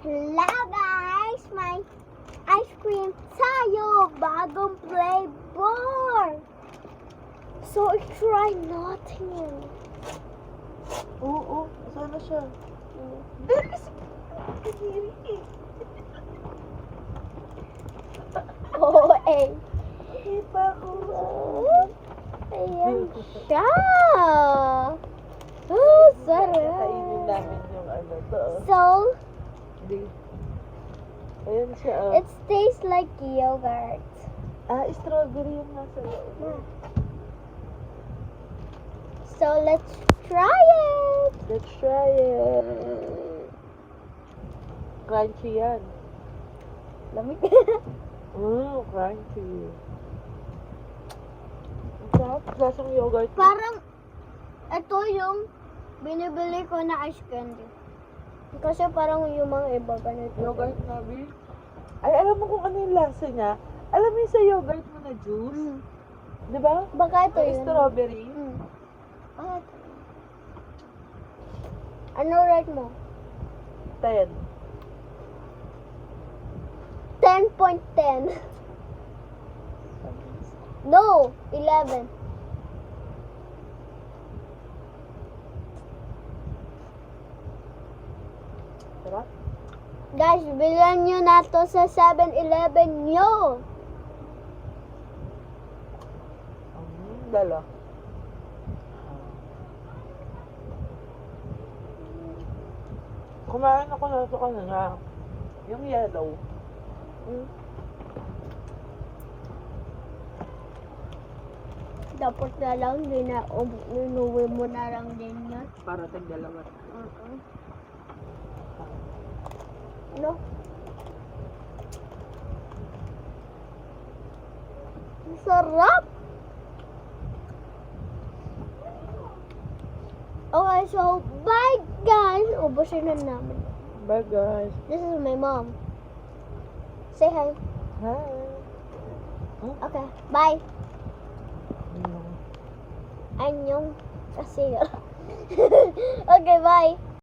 Hello guys! May ice cream tayo! Bagong flavor! So, try natin. Oo, sana siya. Bilis! Oo, eh. Kita ko. Ayan siya! Oh, sarap! Kainin namin yung ano to. So, Di. Ayan siya. Oh. it tastes like yogurt. Strawberry yung nasa loob. So, let's try it! Let's try it. Crunchy yan. Lamig. Crunchy. Ang sarap. Lasang yogurt. Parang, ito yung binibili ko na ice candy. Kasi parang yung mga iba ganito. Yogurt na, Bi. Ay, alam mo kung ano yung lasa niya? Alam mo yung sa yogurt mo na juice? Mm. Di ba? Baka ito May yun. strawberry. Mm. Ah, ito. Ano rate mo? 10. 10.10. No, 11. Sarap? Guys, bilan nyo na to sa 7-Eleven nyo. Dala. Kumain ako na ito kanina. Yung yellow. Dapat na lang, inuwi mo na lang din yan. Para tag dalawa. No? Sarap! Okay, so bye guys! Ubusin na namin. Bye guys. This is my mom. Say hi. Hi. Okay, bye. Ano? Annyeong. Kasi okay, bye.